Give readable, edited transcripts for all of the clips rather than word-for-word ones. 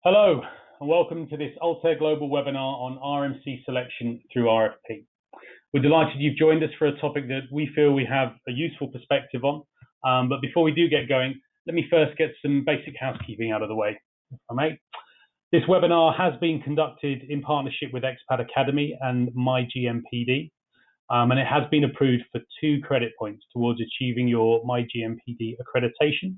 Hello, and welcome to this Altair Global webinar on RMC selection through RFP. We're delighted you've joined us for a topic that we feel we have a useful perspective on. But before we do get going, let me first get some basic housekeeping out of the way, if I may. This webinar has been conducted in partnership with Expat Academy and myGMPD, and it has been approved for 2 credit points towards achieving your myGMPD accreditation.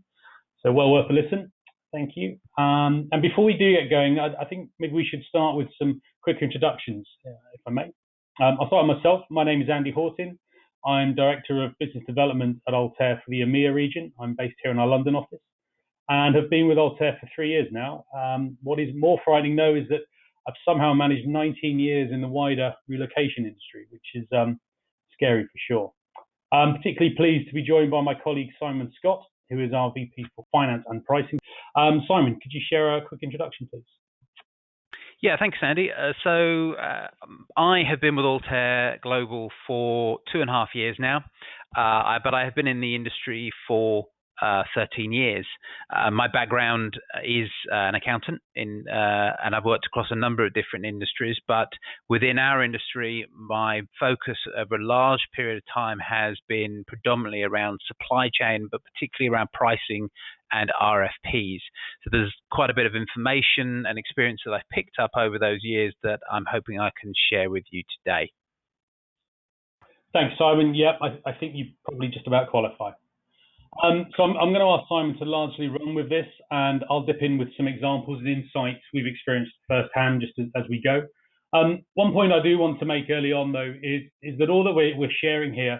So well worth a listen. Thank you. And before we do get going, I think maybe we should start with some quick introductions, if I may. I'll start with myself. My name is Andy Hawtin. I'm Director of Business Development at Altair for the EMEA region. I'm based here in our London office and have been with Altair for 3 years now. What is more frightening, though, is that I've somehow managed 19 years in the wider relocation industry, which is scary for sure. I'm particularly pleased to be joined by my colleague Simon Scott, who is our VP for Finance and Pricing. Simon, could you share a quick introduction, please? Yeah, thanks, Andy. I have been with Altair Global for 2.5 years now, but I have been in the industry for 13 years. My background is an accountant, and I've worked across a number of different industries, but within our industry, my focus over a large period of time has been predominantly around supply chain, but particularly around pricing and RFPs. So there's quite a bit of information and experience that I've picked up over those years that I'm hoping I can share with you today. Thanks, Simon. Yeah, I think you probably just about qualify. So I'm going to ask Simon to largely run with this, and I'll dip in with some examples and insights we've experienced firsthand just as we go. One point I do want to make early on, though, is that all that we're sharing here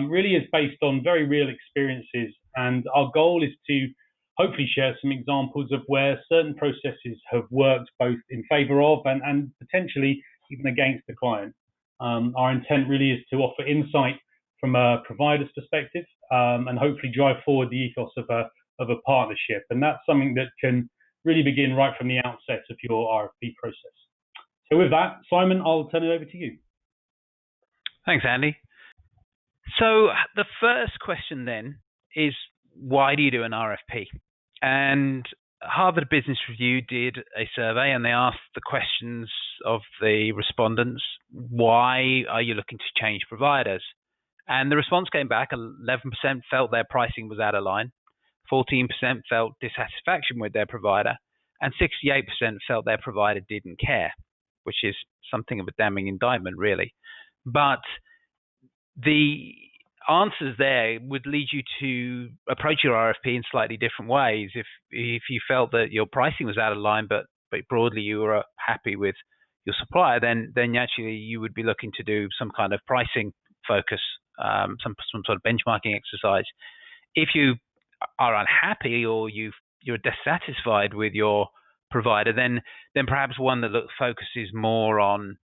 really is based on very real experiences, and our goal is to hopefully share some examples of where certain processes have worked both in favour of and potentially even against the client. Our intent really is to offer insight from a provider's perspective and hopefully drive forward the ethos of a partnership. And that's something that can really begin right from the outset of your RFP process. So with that, Simon, I'll turn it over to you. Thanks, Andy. So the first question then is, why do you do an RFP? And Harvard Business Review did a survey, and they asked the questions of the respondents, why are you looking to change providers? And the response came back, 11% felt their pricing was out of line, 14% felt dissatisfaction with their provider, and 68% felt their provider didn't care, which is something of a damning indictment, really. But the answers there would lead you to approach your RFP in slightly different ways. If you felt that your pricing was out of line, but broadly you were happy with your supplier, then actually you would be looking to do some kind of pricing focus, some sort of benchmarking exercise. If you are unhappy or you're dissatisfied with your provider, then perhaps one that focuses more on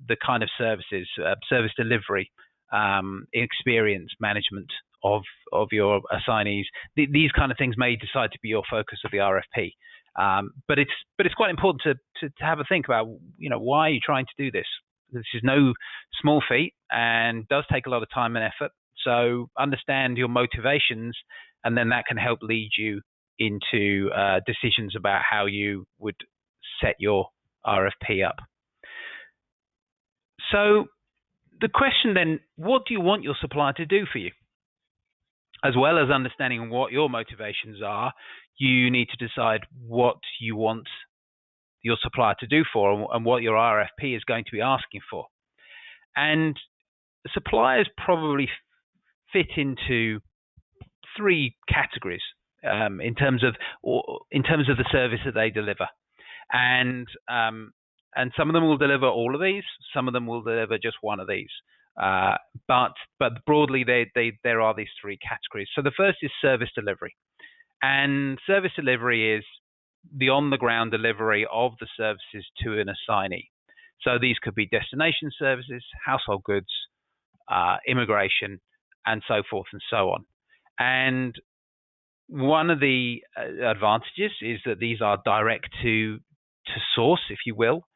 the kind of services, service delivery, experience management of your assignees. These kind of things may decide to be your focus of the RFP. But it's quite important to have a think about, why are you trying to do this? This is no small feat and does take a lot of time and effort. So understand your motivations, and then that can help lead you into decisions about how you would set your RFP up. So the question then, what do you want your supplier to do for you? As well as understanding what your motivations are, you need to decide what you want your supplier to do for and what your RFP is going to be asking for. And suppliers probably fit into 3 categories in terms of the service that they deliver. And some of them will deliver all of these, some of them will deliver just one of these. But broadly, there are these 3 categories. So the first is service delivery. And service delivery is the on-the-ground delivery of the services to an assignee. So these could be destination services, household goods, immigration, and so forth and so on. And one of the advantages is that these are direct to source, if you will.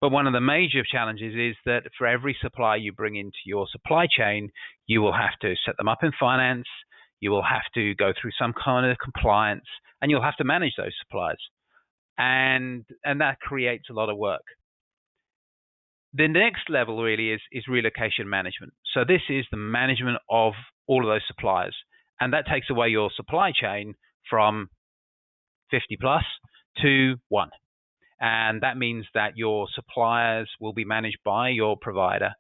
But one of the major challenges is that for every supplier you bring into your supply chain, you will have to set them up in finance, you will have to go through some kind of compliance, and you'll have to manage those suppliers. and that creates a lot of work. The next level really is relocation management. So this is the management of all of those suppliers, and that takes away your supply chain from 50 plus to 1. And that means that your suppliers will be managed by your provider,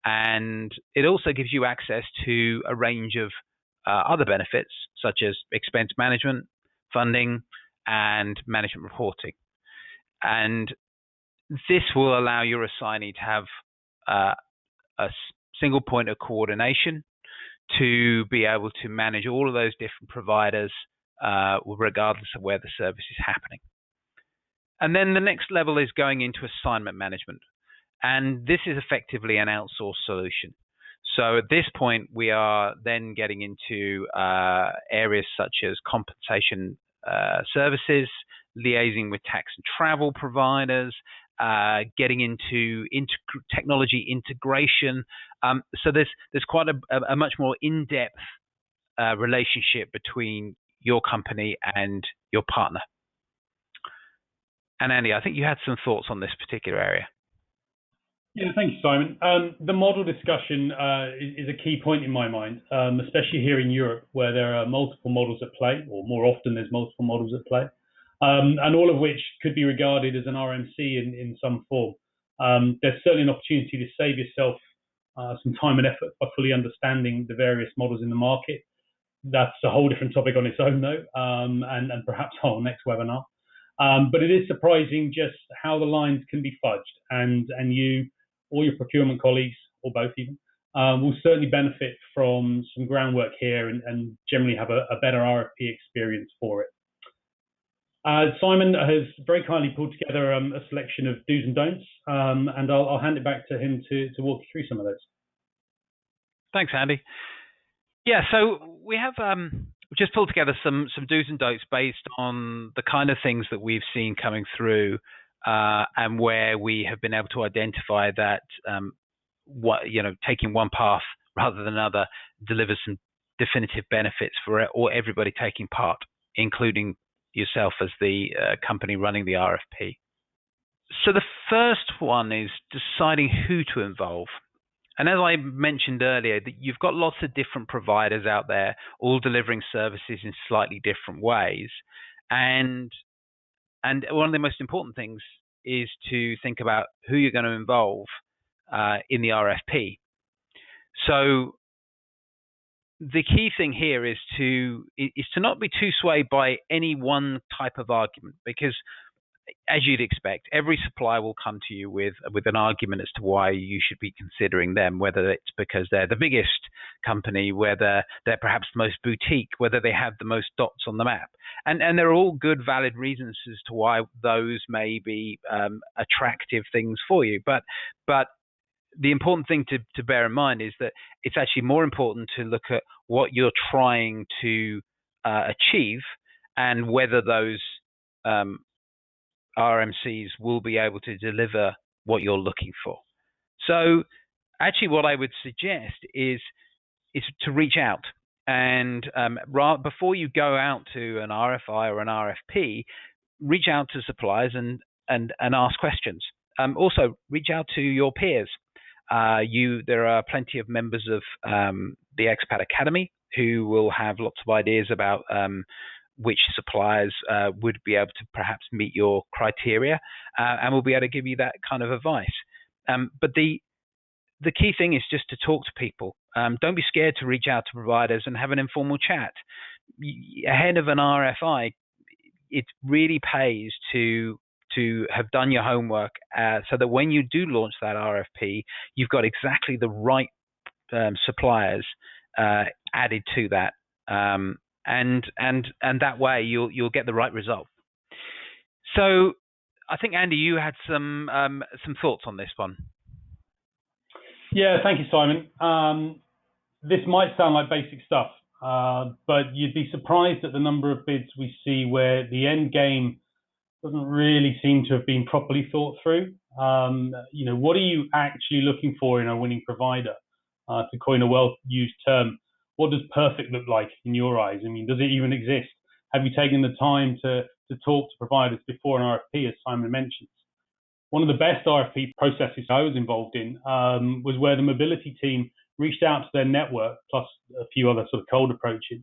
and it also gives you access to a range of other benefits such as expense management, funding, and management reporting. And this will allow your assignee to have a single point of coordination to be able to manage all of those different providers regardless of where the service is happening. And then the next level is going into assignment management. And this is effectively an outsourced solution. So at this point, we are then getting into areas such as compensation services, liaising with tax and travel providers, getting into technology integration. So there's quite a much more in-depth relationship between your company and your partner. And Andy, I think you had some thoughts on this particular area. Yeah, thank you, Simon. The model discussion is a key point in my mind, especially here in Europe, where there are multiple models at play, or more often there's multiple models at play, and all of which could be regarded as an RMC in some form. There's certainly an opportunity to save yourself some time and effort by fully understanding the various models in the market. That's a whole different topic on its own, though, and perhaps our next webinar. But it is surprising just how the lines can be fudged, and you or your procurement colleagues, or both even, will certainly benefit from some groundwork here and generally have a better RFP experience for it. Simon has very kindly pulled together a selection of do's and don'ts, and I'll hand it back to him to walk you through some of those. Thanks, Andy. Yeah, so we have just pulled together some do's and don'ts based on the kind of things that we've seen coming through, and where we have been able to identify that taking one path rather than another delivers some definitive benefits for it, or everybody taking part, including yourself as the company running the RFP. So the first one is deciding who to involve. And as I mentioned earlier, that you've got lots of different providers out there, all delivering services in slightly different ways. And one of the most important things is to think about who you're going to involve in the RFP. So the key thing here is to not be too swayed by any one type of argument, because as you'd expect, every supplier will come to you with an argument as to why you should be considering them, whether it's because they're the biggest company, whether they're perhaps the most boutique, whether they have the most dots on the map. And there are all good, valid reasons as to why those may be attractive things for you. But the important thing to bear in mind is that it's actually more important to look at what you're trying to achieve and whether those RMCs will be able to deliver what you're looking for. So actually what I would suggest is to reach out, and before you go out to an RFI or an RFP, reach out to suppliers and ask questions. Also reach out to your peers. There are plenty of members of the Expat Academy who will have lots of ideas about which suppliers would be able to perhaps meet your criteria, and will be able to give you that kind of advice. But the key thing is just to talk to people. Don't be scared to reach out to providers and have an informal chat. Ahead of an RFI, it really pays to have done your homework so that when you do launch that RFP, you've got exactly the right suppliers added to that. And that way you'll get the right result. So I think, Andy, you had some thoughts on this one. Yeah, thank you, Simon. This might sound like basic stuff, but you'd be surprised at the number of bids we see where the end game doesn't really seem to have been properly thought through. What are you actually looking for in a winning provider? To coin a well-used term, what does perfect look like in your eyes? I mean, does it even exist? Have you taken the time to to talk to providers before an RFP, as Simon mentions. One of the best RFP processes I was involved in was where the mobility team reached out to their network, plus a few other sort of cold approaches.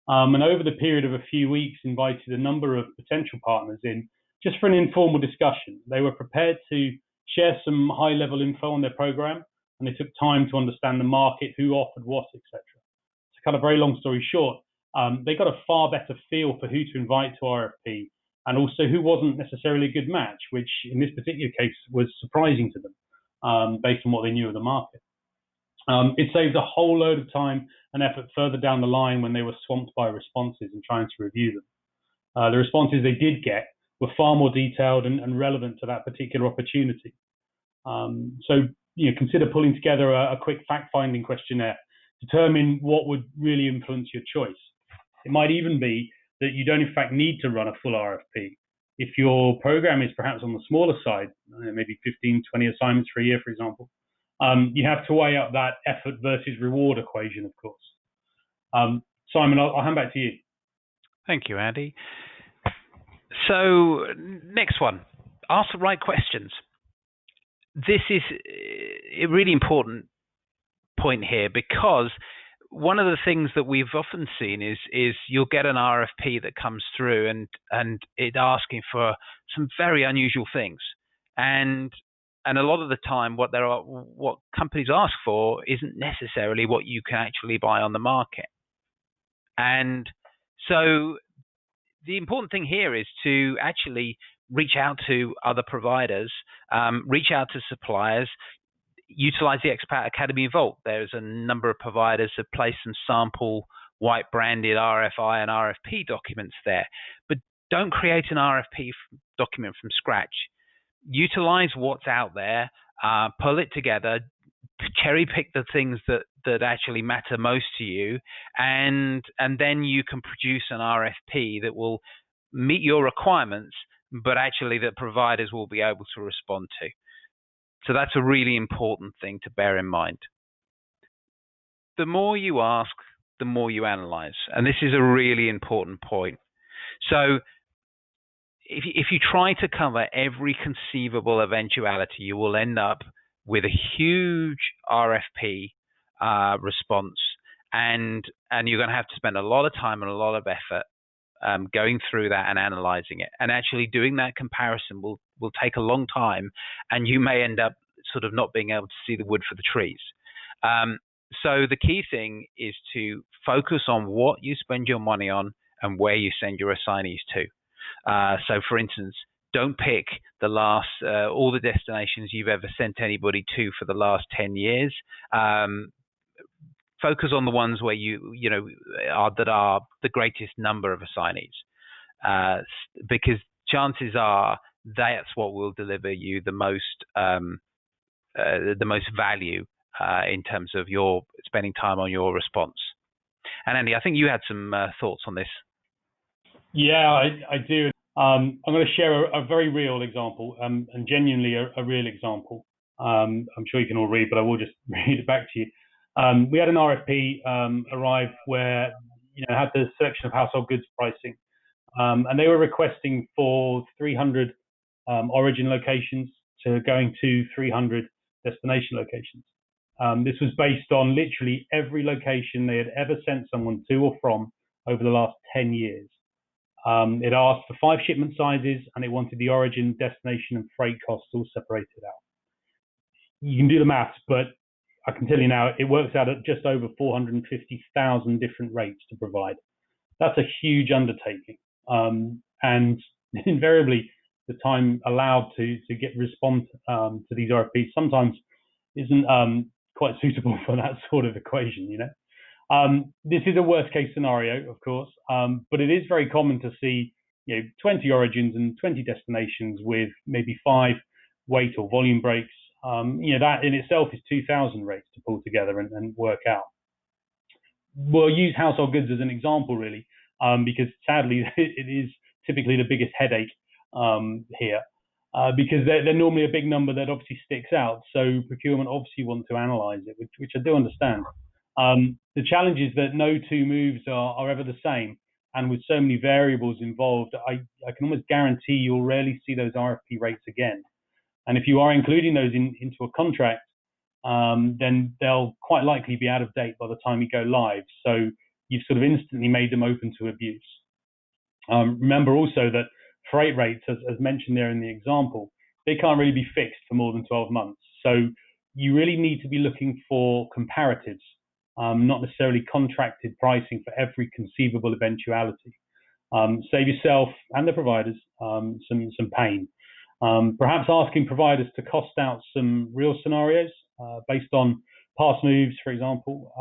And over the period of a few weeks, invited a number of potential partners in just for an informal discussion. They were prepared to share some high-level info on their program, and they took time to understand the market, who offered what, etc. To cut a very long story short, they got a far better feel for who to invite to RFP, and also who wasn't necessarily a good match, which in this particular case was surprising to them based on what they knew of the market. It saved a whole load of time and effort further down the line when they were swamped by responses and trying to review them. The responses they did get were far more detailed and relevant to that particular opportunity. So consider pulling together a quick fact-finding questionnaire, determine what would really influence your choice. It might even be that you don't in fact need to run a full RFP. If your program is perhaps on the smaller side, maybe 15, 20 assignments for a year, for example, you have to weigh up that effort versus reward equation, of course. Simon, I'll hand back to you. Thank you, Andy. So next one, ask the right questions. This is a really important point here, because one of the things that we've often seen is you'll get an RFP that comes through and it's asking for some very unusual things. And a lot of the time what companies ask for isn't necessarily what you can actually buy on the market. And so the important thing here is to actually reach out to other providers, reach out to suppliers, utilize the Expat Academy Vault. There's a number of providers that place some sample white branded RFI and RFP documents there. But don't create an RFP document from scratch. Utilize what's out there, pull it together, cherry pick the things that actually matter most to you, and then you can produce an RFP that will meet your requirements, but actually that providers will be able to respond to. So that's a really important thing to bear in mind. The more you ask, the more you analyze. And this is a really important point. So if you try to cover every conceivable eventuality, you will end up with a huge RFP response, and you're going to have to spend a lot of time and a lot of effort going through that and analyzing it. And actually doing that comparison will take a long time, and you may end up sort of not being able to see the wood for the trees. So the key thing is to focus on what you spend your money on and where you send your assignees to. So for instance, don't pick the last, all the destinations you've ever sent anybody to for the last 10 years. Focus on the ones where that are the greatest number of assignees, because chances are that's what will deliver you the most value in terms of your spending time on your response. And Andy, I think you had some thoughts on this. Yeah, I do. I'm going to share a very real example, and genuinely a real example. I'm sure you can all read, but I will just read it back to you. We had an RFP arrive where had the selection of household goods pricing, and they were requesting for 300 origin locations to going to 300 destination locations. This was based on literally every location they had ever sent someone to or from over the last 10 years. It asked for 5 shipment sizes, and it wanted the origin, destination, and freight costs all separated out. You can do the maths, but I can tell you now, it works out at just over 450,000 different rates to provide. That's a huge undertaking. And invariably, the time allowed to respond to these RFPs sometimes isn't quite suitable for that sort of equation, This is a worst case scenario, of course, but it is very common to see 20 origins and 20 destinations with maybe 5 weight or volume breaks. That in itself is 2,000 rates to pull together and work out. We'll use household goods as an example, really, because sadly it is typically the biggest headache here, because they're normally a big number that obviously sticks out. So procurement obviously want to analyze it, which I do understand. The challenge is that no two moves are ever the same, and with so many variables involved, I can almost guarantee you'll rarely see those RFP rates again. And if you are including those into a contract, then they'll quite likely be out of date by the time you go live. So you've sort of instantly made them open to abuse. Remember also that freight rates, as mentioned there in the example, they can't really be fixed for more than 12 months. So you really need to be looking for comparatives, not necessarily contracted pricing for every conceivable eventuality. Save yourself and the providers some pain. Perhaps asking providers to cost out some real scenarios based on past moves, for example,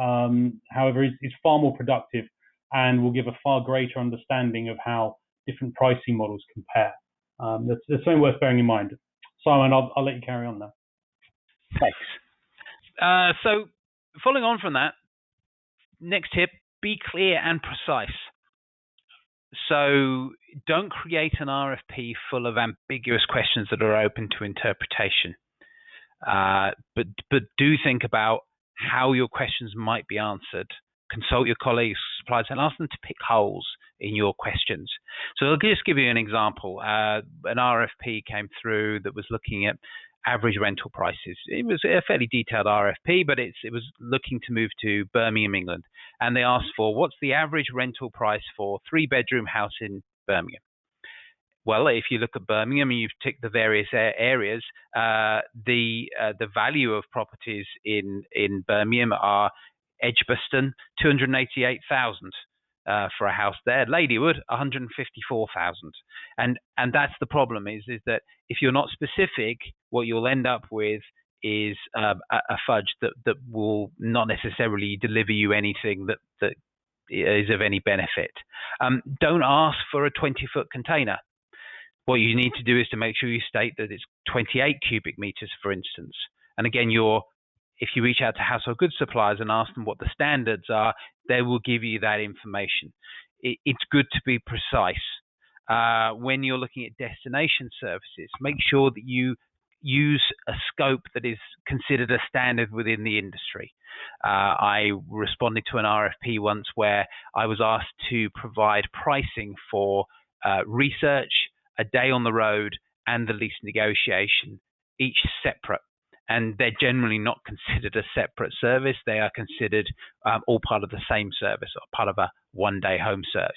however, is far more productive and will give a far greater understanding of how different pricing models compare. That's something worth bearing in mind. Simon, I'll let you carry on now. Thanks. So following on from that, next tip, be clear and precise. So don't create an RFP full of ambiguous questions that are open to interpretation. But do think about how your questions might be answered. Consult your colleagues, suppliers, and ask them to pick holes in your questions. So I'll just give you an example. An RFP came through that was looking at average rental prices. It was a fairly detailed RFP, but it was looking to move to Birmingham, England. And they asked for, what's the average rental price for a 3-bedroom house in Birmingham? Well, if you look at Birmingham and you've ticked the various areas, the value of properties in Birmingham are Edgbaston, 288,000 for a house there. Ladywood, 154,000. And that's the problem is that if you're not specific, what you'll end up with is a fudge that will not necessarily deliver you anything that is of any benefit. Don't ask for a 20-foot container. What you need to do is to make sure you state that it's 28 cubic meters, for instance. And again, if you reach out to household goods suppliers and ask them what the standards are, they will give you that information. It's good to be precise. When you're looking at destination services, make sure that you use a scope that is considered a standard within the industry. I responded to an RFP once where I was asked to provide pricing for research, a day on the road, and the lease negotiation, each separate. And they're generally not considered a separate service. They are considered all part of the same service, or part of a one-day home search.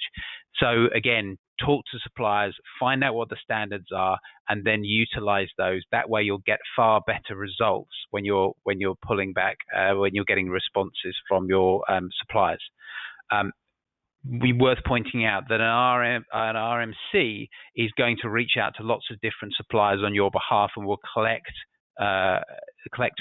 So again, talk to suppliers, find out what the standards are, and then utilize those. That way you'll get far better results when you're pulling back, when you're getting responses from your suppliers. Be worth pointing out that an RMC is going to reach out to lots of different suppliers on your behalf and will collect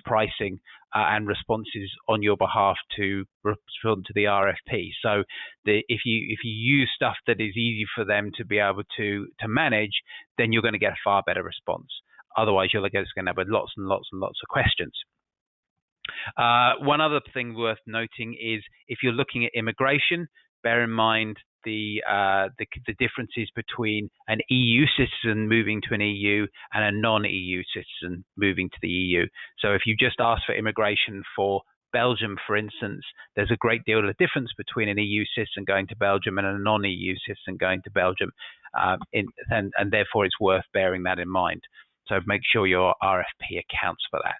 pricing and responses on your behalf to respond to the RFP. So if you use stuff that is easy for them to be able to manage, then you're going to get a far better response. Otherwise, you're just going to have lots and lots and lots of questions. One other thing worth noting is if you're looking at immigration, bear in mind the differences between an EU citizen moving to an EU and a non-EU citizen moving to the EU. So if you just ask for immigration for Belgium, for instance, there's a great deal of difference between an EU citizen going to Belgium and a non-EU citizen going to Belgium, and therefore it's worth bearing that in mind. So make sure your RFP accounts for that.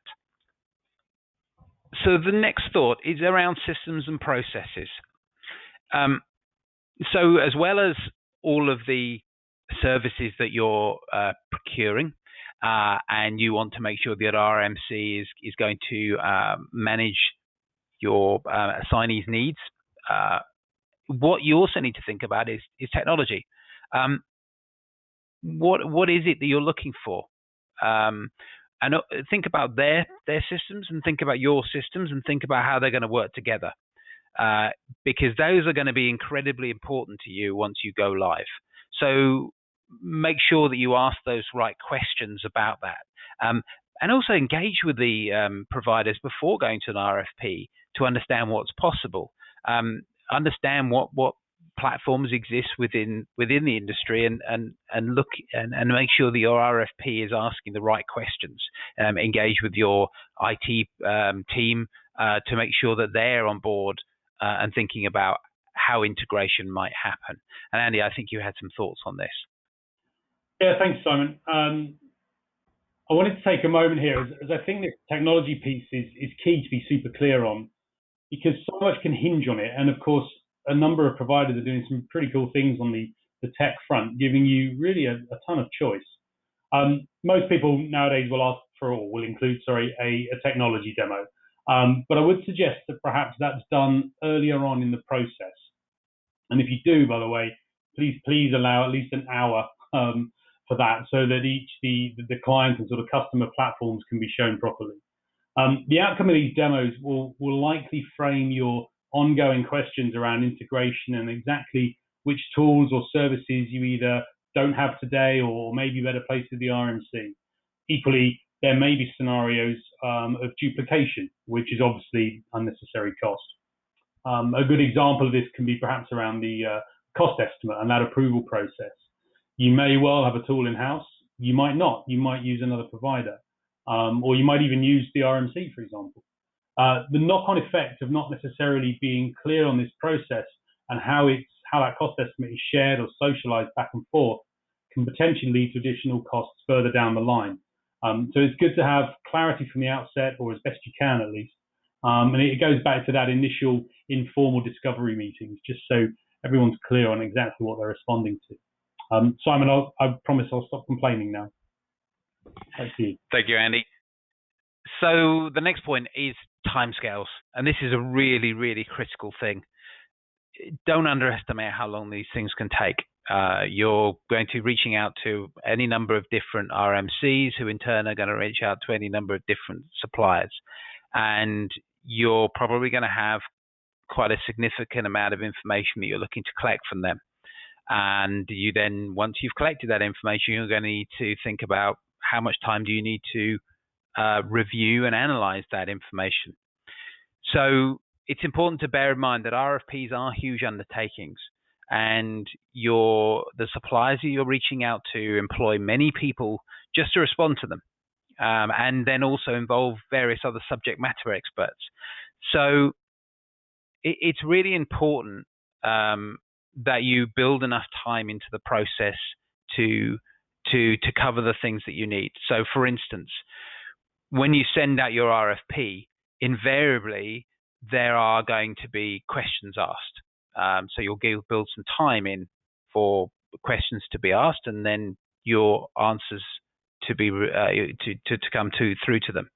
So the next thought is around systems and processes. So as well as all of the services that you're procuring, and you want to make sure that RMC is going to manage your assignees' needs, what you also need to think about is technology. What is it that you're looking for? And think about their systems, and think about your systems, and think about how they're going to work together. Because those are going to be incredibly important to you once you go live. So make sure that you ask those right questions about that. And also engage with the providers before going to an RFP to understand what's possible. Understand what platforms exist within the industry, and look and make sure that your RFP is asking the right questions. Engage with your IT team to make sure that they're on board and thinking about how integration might happen. And Andy, I think you had some thoughts on this. Yeah, thanks, Simon. I wanted to take a moment here, as I think this technology piece is key to be super clear on, because so much can hinge on it. And of course, a number of providers are doing some pretty cool things on the tech front, giving you really a ton of choice. Most people nowadays will include a technology demo. But I would suggest that perhaps that's done earlier on in the process. And if you do, by the way, please allow at least an hour for that, so that the client and sort of customer platforms can be shown properly. The outcome of these demos will likely frame your ongoing questions around integration and exactly which tools or services you either don't have today or maybe better placed with the RMC. Equally, there may be scenarios of duplication, which is obviously unnecessary cost. A good example of this can be perhaps around the cost estimate and that approval process. You may well have a tool in-house, you might not, you might use another provider, or you might even use the RMC, for example. The knock-on effect of not necessarily being clear on this process and how that cost estimate is shared or socialized back and forth can potentially lead to additional costs further down the line. So it's good to have clarity from the outset, or as best you can at least. And it goes back to that initial informal discovery meetings, just so everyone's clear on exactly what they're responding to. Simon, I promise I'll stop complaining now. Thank you. Thank you, Andy. So the next point is timescales, and this is a really, really critical thing. Don't underestimate how long these things can take. You're going to be reaching out to any number of different RMCs, who in turn are going to reach out to any number of different suppliers. And you're probably going to have quite a significant amount of information that you're looking to collect from them. And you then, once you've collected that information, you're going to need to think about how much time do you need to review and analyze that information. So it's important to bear in mind that RFPs are huge undertakings, and the suppliers that you're reaching out to employ many people just to respond to them, and then also involve various other subject matter experts. So it's really important that you build enough time into the process to cover the things that you need. So, for instance, when you send out your RFP, invariably there are going to be questions asked. So you'll build some time in for questions to be asked, and then your answers to be to come through to them.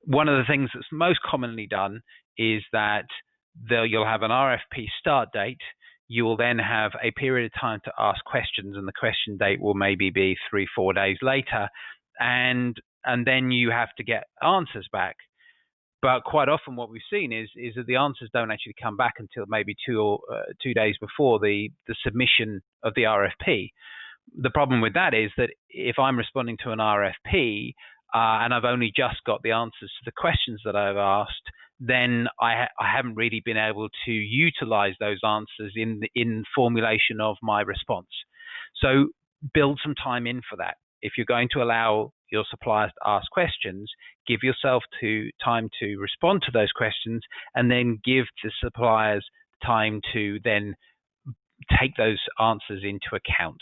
One of the things that's most commonly done is that you'll have an RFP start date. You will then have a period of time to ask questions, and the question date will maybe be 3-4 days later, and then you have to get answers back. But quite often what we've seen is that the answers don't actually come back until maybe 2 days before the submission of the RFP. The problem with that is that if I'm responding to an RFP and I've only just got the answers to the questions that I've asked, then I haven't really been able to utilize those answers in formulation of my response. So build some time in for that. If you're going to allow your suppliers to ask questions, give yourself time to respond to those questions, and then give the suppliers time to then take those answers into account.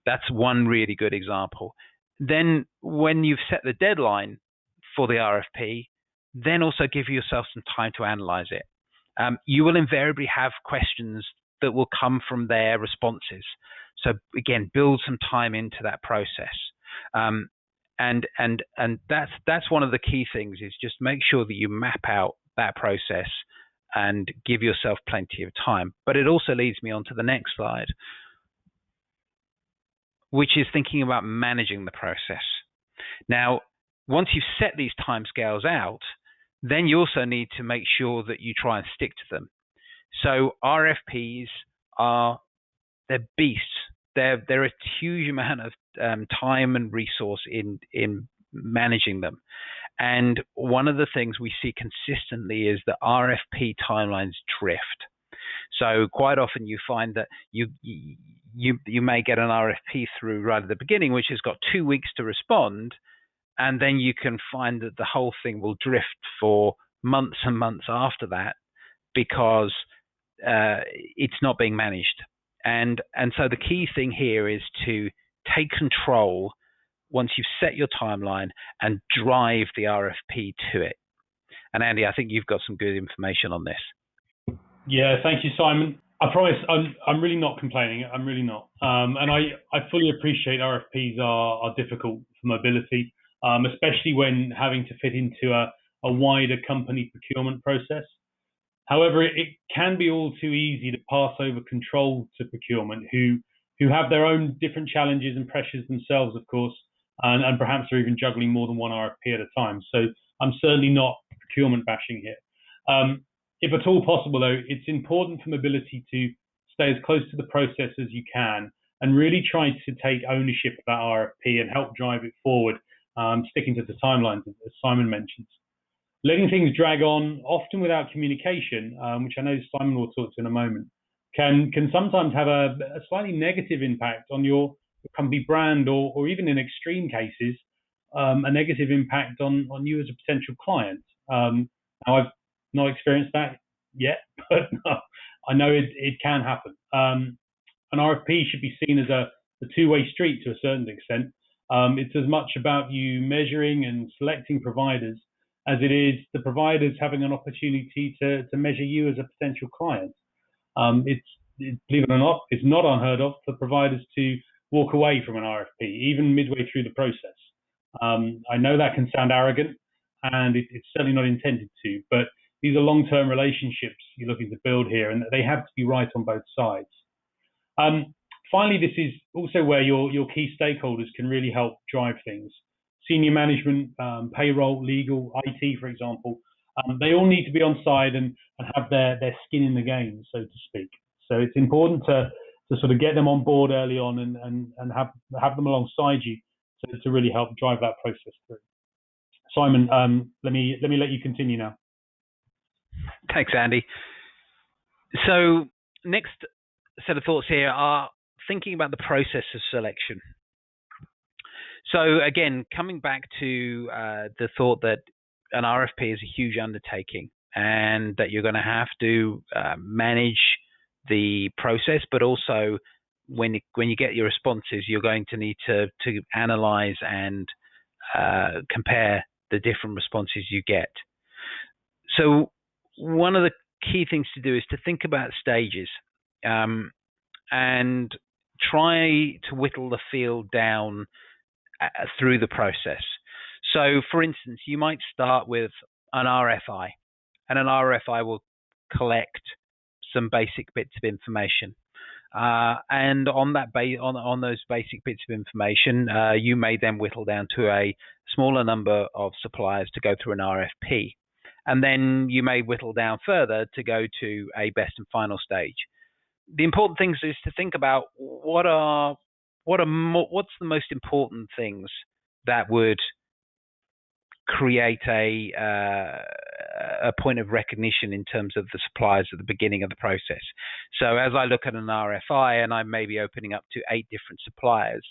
That's one really good example. Then when you've set the deadline for the RFP, then also give yourself some time to analyze it. You will invariably have questions that will come from their responses. So again, build some time into that process. And that's one of the key things, is just make sure that you map out that process and give yourself plenty of time. But it also leads me on to the next slide, which is thinking about managing the process. Now, once you've set these timescales out, then you also need to make sure that you try and stick to them. So RFPs they're beasts. They're a huge amount of time and resource in managing them. And one of the things we see consistently is that RFP timelines drift. So quite often you find that you may get an RFP through right at the beginning, which has got 2 weeks to respond, and then you can find that the whole thing will drift for months and months after that, because it's not being managed. And so the key thing here is to take control once you've set your timeline and drive the RFP to it. And Andy, I think you've got some good information on this. Yeah, thank you, Simon. I promise I'm really not complaining. I'm really not. And I fully appreciate RFPs are difficult for mobility, especially when having to fit into a wider company procurement process. However, it can be all too easy to pass over control to procurement, who have their own different challenges and pressures themselves, of course, and perhaps are even juggling more than one RFP at a time. So I'm certainly not procurement bashing here. If at all possible, though, it's important for mobility to stay as close to the process as you can and really try to take ownership of that RFP and help drive it forward, sticking to the timelines, as Simon mentioned. Letting things drag on, often without communication, which I know Simon will talk to in a moment, can sometimes have a slightly negative impact on your company brand, or even in extreme cases, a negative impact on you as a potential client. Now, I've not experienced that yet, but I know it can happen. An RFP should be seen as a two-way street to a certain extent. It's as much about you measuring and selecting providers as it is the providers having an opportunity to measure you as a potential client. Believe it or not, it's not unheard of for providers to walk away from an RFP, even midway through the process. I know that can sound arrogant, and it's certainly not intended to, but these are long-term relationships you're looking to build here, and they have to be right on both sides. Finally, this is also where your key stakeholders can really help drive things. Senior management, payroll, legal, IT, for example, they all need to be on side and have their skin in the game, so to speak. So it's important to sort of get them on board early on and have them alongside you to really help drive that process through. Simon, let me let you continue now. Thanks, Andy. So next set of thoughts here are thinking about the process of selection. So again, coming back to the thought that an RFP is a huge undertaking and that you're going to have to manage the process, but also when you get your responses, you're going to need to analyze and compare the different responses you get. So one of the key things to do is to think about stages and try to whittle the field down through the process. So, for instance, you might start with an RFI, and an RFI will collect some basic bits of information. And on that on those basic bits of information, you may then whittle down to a smaller number of suppliers to go through an RFP. And then you may whittle down further to go to a best and final stage. The important things is to think about what's the most important things that would create a point of recognition in terms of the suppliers at the beginning of the process. So as I look at an RFI and I may be opening up to 8 different suppliers,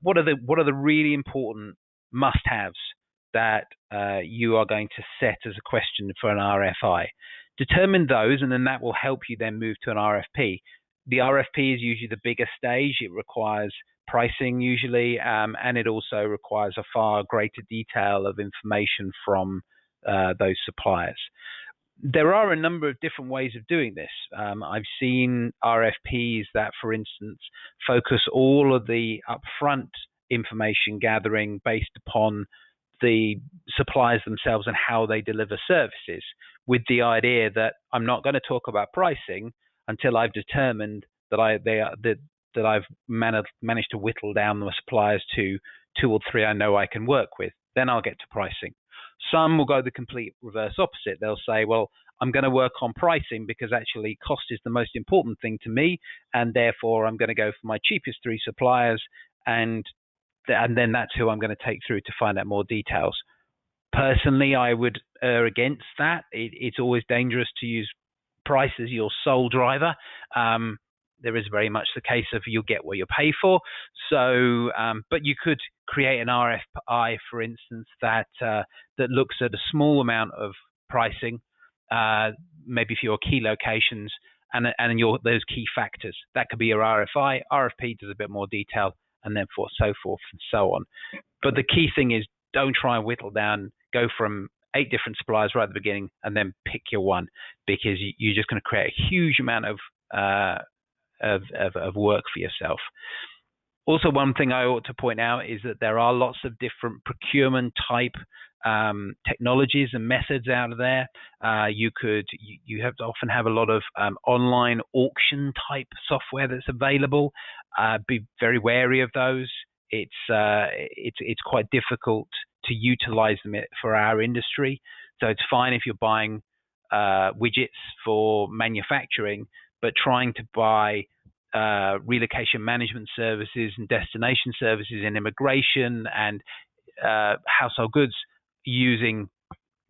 what are the really important must-haves that you are going to set as a question for an RFI? Determine those, and then that will help you then move to an RFP. The RFP is usually the bigger stage. It requires pricing usually, and it also requires a far greater detail of information from those suppliers. There are a number of different ways of doing this. I've seen RFPs that, for instance, focus all of the upfront information gathering based upon the suppliers themselves and how they deliver services, with the idea that I'm not going to talk about pricing until I've determined that I've managed to whittle down the suppliers to 2 or 3 I know I can work with. Then I'll get to pricing. Some will go the complete reverse opposite. They'll say, well, I'm going to work on pricing because actually cost is the most important thing to me, and therefore I'm going to go for my cheapest 3 suppliers, and then that's who I'm going to take through to find out more details. Personally, I would err against that. It's always dangerous to use price as your sole driver. There is very much the case of you'll get what you pay for. So, but you could create an RFI, for instance, that looks at a small amount of pricing, maybe for your key locations, and those key factors. That could be your RFI. RFP does a bit more detail, and then so forth and so on. But the key thing is, don't try and whittle down, go from 8 different suppliers right at the beginning and then pick your one, because you're just going to create a huge amount of work for yourself. Also, one thing I ought to point out is that there are lots of different procurement type technologies and methods out there. You have to often have a lot of online auction type software that's available. Be very wary of those. It's quite difficult to utilize them for our industry. So it's fine if you're buying widgets for manufacturing, but trying to buy relocation management services and destination services in immigration and household goods using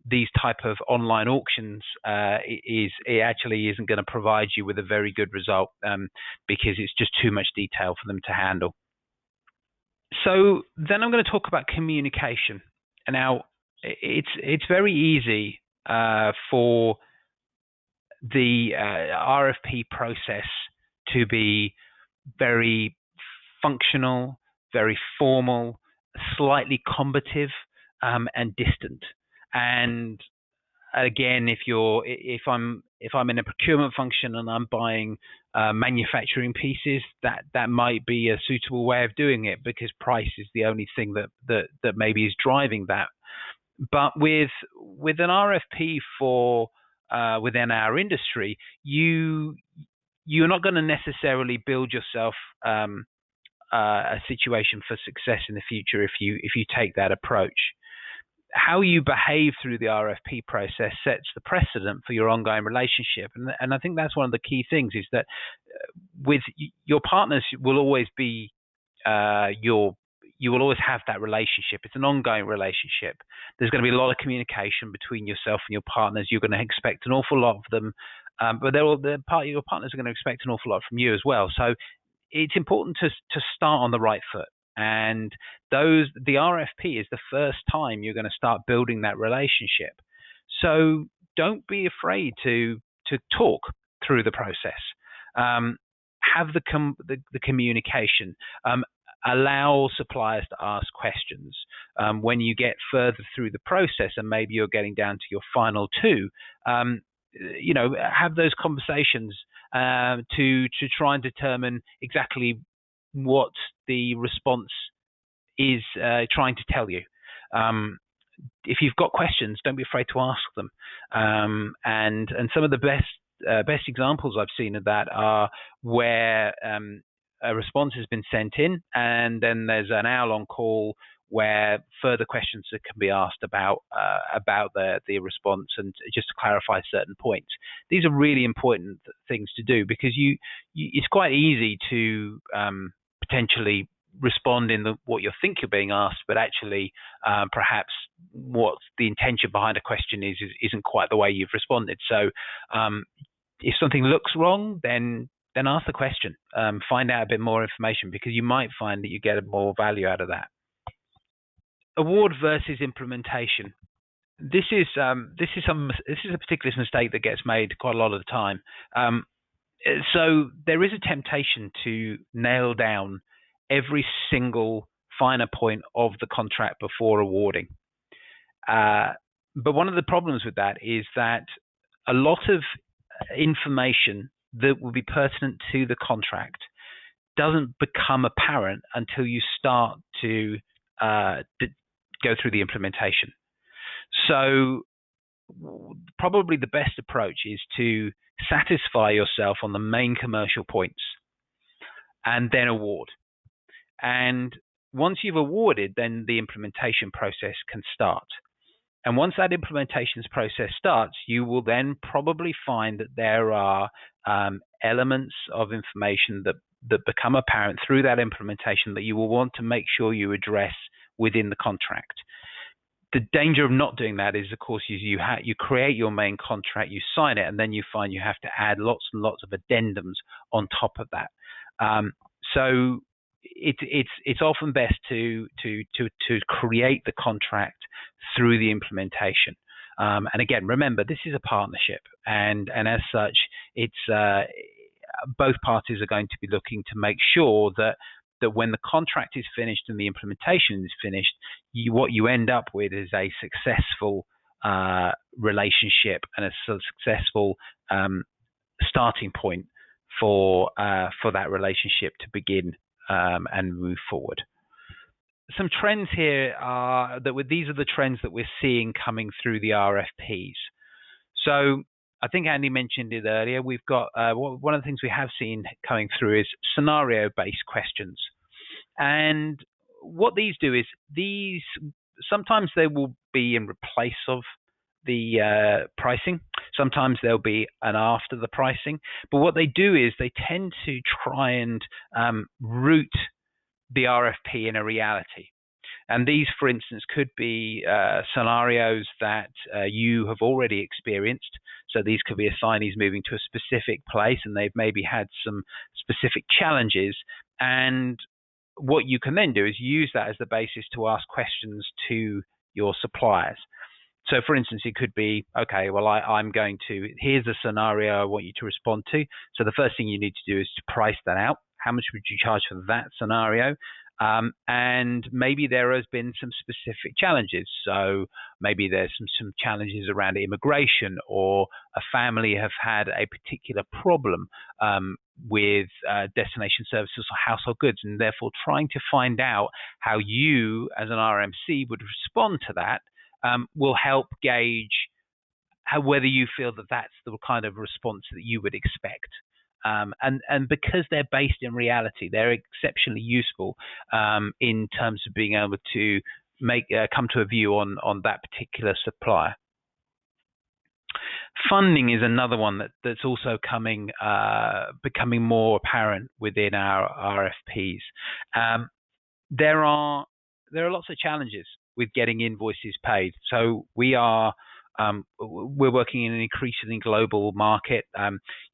these type of online auctions it actually isn't going to provide you with a very good result, because it's just too much detail for them to handle. So then I'm going to talk about communication. And now it's very easy for the RFP process to be very functional, very formal, slightly combative, and distant. And again, if I'm in a procurement function and I'm buying manufacturing pieces, that might be a suitable way of doing it, because price is the only thing that maybe is driving that. But with an RFP for within our industry, you're not going to necessarily build yourself a situation for success in the future if you take that approach. How you behave through the RFP process sets the precedent for your ongoing relationship, and I think that's one of the key things, is that with your partners will always be you will always have that relationship. It's an ongoing relationship. There's going to be a lot of communication between yourself and your partners. You're going to expect an awful lot of them, but your partners are going to expect an awful lot from you as well. So it's important to start on the right foot. And the RFP is the first time you're going to start building that relationship. So don't be afraid to talk through the process. Have the communication. Allow suppliers to ask questions. When you get further through the process, and maybe you're getting down to your final 2, have those conversations to try and determine exactly what the response is trying to tell you. If you've got questions, don't be afraid to ask them. And some of the best examples I've seen of that are where a response has been sent in, and then there's an hour-long call where further questions that can be asked about the response, and just to clarify certain points. These are really important things to do, because it's quite easy to potentially respond in what you think you're being asked, but actually perhaps what the intention behind a question isn't quite the way you've responded. So if something looks wrong, then ask the question, find out a bit more information, because you might find that you get more value out of that. Award versus implementation. This is a particular mistake that gets made quite a lot of the time. So there is a temptation to nail down every single finer point of the contract before awarding. But one of the problems with that is that a lot of information that will be pertinent to the contract doesn't become apparent until you start to go through the implementation. So probably the best approach is to satisfy yourself on the main commercial points and then award. And once you've awarded, then the implementation process can start. And once that implementation process starts, you will then probably find that there are elements of information that become apparent through that implementation that you will want to make sure you address within the contract. The danger of not doing that is, of course, you create your main contract, you sign it, and then you find you have to add lots and lots of addendums on top of that. So it's often best to create the contract through the implementation. And again, remember, this is a partnership, and as such, it's both parties are going to be looking to make sure that when the contract is finished and the implementation is finished, what you end up with is a successful relationship and a successful starting point for that relationship to begin and move forward. Some trends here are these are the trends that we're seeing coming through the RFPs. So I think Andy mentioned it earlier. We've got one of the things we have seen coming through is scenario-based questions. And what these do is sometimes they will be in replace of the pricing. Sometimes they'll be an after the pricing. But what they do is they tend to try and root the RFP in a reality. And these, for instance, could be scenarios that you have already experienced. So these could be assignees moving to a specific place and they've maybe had some specific challenges. And what you can then do is use that as the basis to ask questions to your suppliers. So, for instance, it could be, okay, well, here's a scenario I want you to respond to. So the first thing you need to do is to price that out. How much would you charge for that scenario? And maybe there has been some specific challenges. So maybe there's some challenges around immigration, or a family have had a particular problem with destination services or household goods, and therefore trying to find out how you as an RMC would respond to that will help gauge whether you feel that that's the kind of response that you would expect. And because they're based in reality, they're exceptionally useful in terms of being able to come to a view on that particular supplier. Funding is another one that's also becoming more apparent within our RFPs. There are lots of challenges with getting invoices paid. So we're working in an increasingly global market.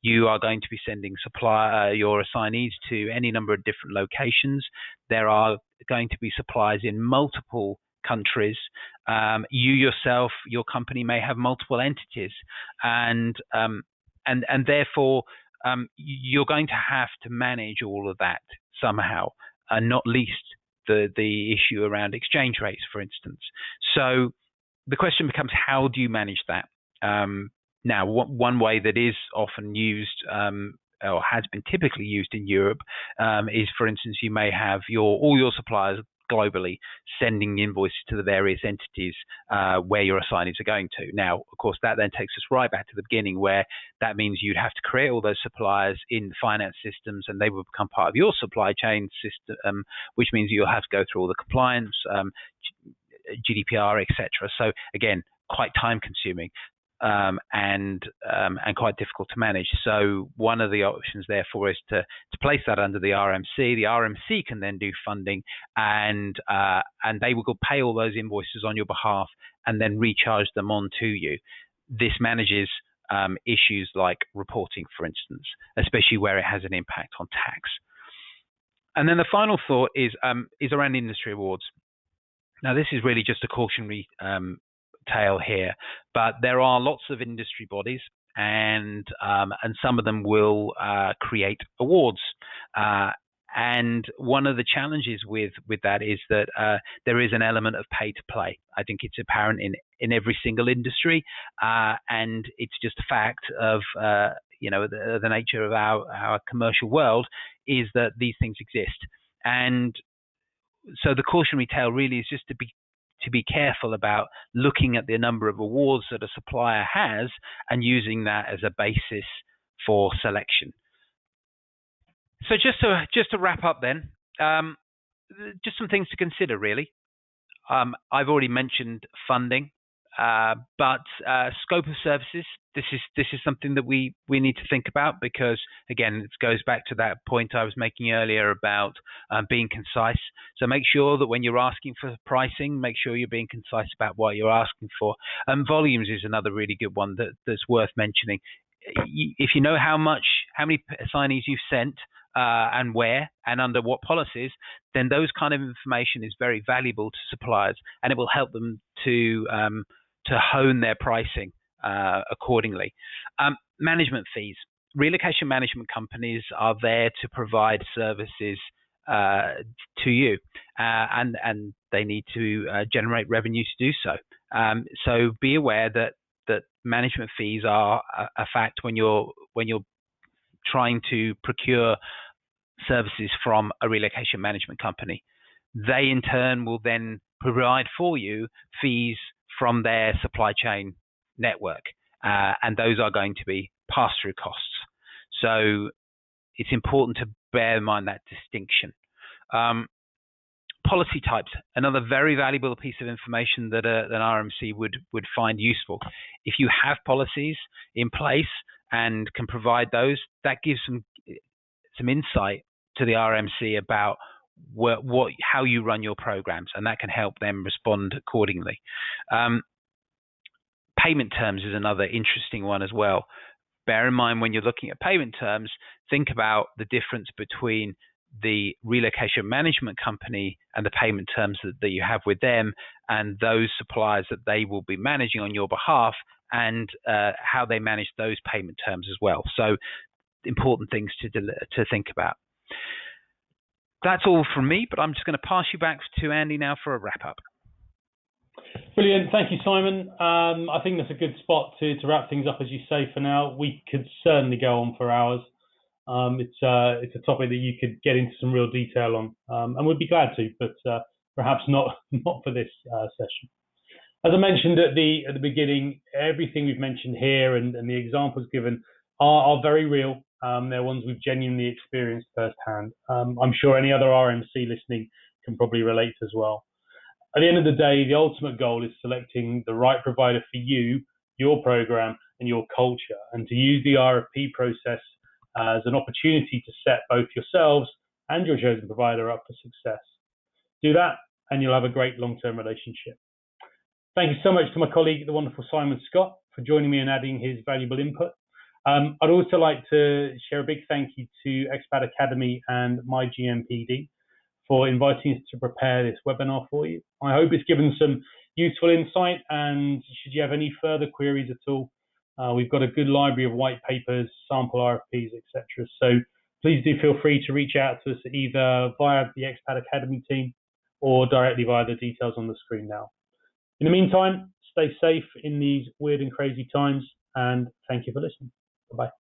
You are going to be sending your assignees to any number of different locations. There are going to be suppliers in multiple countries. You yourself, your company may have multiple entities, and therefore you're going to have to manage all of that somehow, and not least the issue around exchange rates, for instance. So the question becomes, how do you manage that? Now, one way that is often used or has been typically used in Europe is, for instance, you may have all your suppliers globally sending invoices to the various entities where your assignees are going to. Now, of course, that then takes us right back to the beginning, where that means you'd have to create all those suppliers in finance systems, and they will become part of your supply chain system, which means you'll have to go through all the compliance, GDPR, etc. So again, quite time consuming and quite difficult to manage. So one of the options therefore is to place that under the RMC. The RMC can then do funding, and they will pay all those invoices on your behalf and then recharge them on to you. This manages issues like reporting, for instance, especially where it has an impact on tax. And then the final thought is around industry awards. Now, this is really just a cautionary tale here, but there are lots of industry bodies, and some of them will create awards. And one of the challenges with that is that there is an element of pay to play. I think it's apparent in every single industry, and it's just a fact of the nature of our commercial world is that these things exist. And so the cautionary tale really is just to be careful about looking at the number of awards that a supplier has and using that as a basis for selection. So just to wrap up then, just some things to consider really. I've already mentioned funding, but scope of services. This is something that we need to think about, because again, it goes back to that point I was making earlier about being concise. So make sure that when you're asking for pricing, make sure you're being concise about what you're asking for. Volumes is another really good one that's worth mentioning. If you know how many assignees you've sent and where and under what policies, then those kind of information is very valuable to suppliers, and it will help them to hone their pricing accordingly. Management fees. relocation management companies are there to provide services to you, and they need to generate revenue to do so. So be aware that management fees are a fact when you're trying to procure services from a relocation management company. They in turn will then provide for you fees from their supply chain network, and those are going to be pass-through costs. So it's important to bear in mind that distinction. Policy types, another very valuable piece of information that an RMC would find useful. If you have policies in place and can provide those, that gives some insight to the RMC about how you run your programs, and that can help them respond accordingly. Payment terms is another interesting one as well. Bear in mind when you're looking at payment terms, think about the difference between the relocation management company and the payment terms that you have with them, and those suppliers that they will be managing on your behalf, and how they manage those payment terms as well. So important things to think about. That's all from me, but I'm just going to pass you back to Andy now for a wrap-up. Brilliant. Thank you, Simon. I think that's a good spot to wrap things up, as you say, for now. We could certainly go on for hours. It's a topic that you could get into some real detail on, and we'd be glad to, but perhaps not for this session. As I mentioned at the beginning, everything we've mentioned here and the examples given are very real. They're ones we've genuinely experienced firsthand. I'm sure any other RMC listening can probably relate as well. At the end of the day, the ultimate goal is selecting the right provider for you, your program, and your culture, and to use the RFP process as an opportunity to set both yourselves and your chosen provider up for success. Do that, and you'll have a great long-term relationship. Thank you so much to my colleague, the wonderful Simon Scott, for joining me and adding his valuable input. I'd also like to share a big thank you to Expat Academy and myGMPD for inviting us to prepare this webinar for you. I hope it's given some useful insight, and should you have any further queries at all, we've got a good library of white papers, sample RFPs, etc. So please do feel free to reach out to us either via the Expat Academy team or directly via the details on the screen now. In the meantime, stay safe in these weird and crazy times, and thank you for listening. Bye-bye.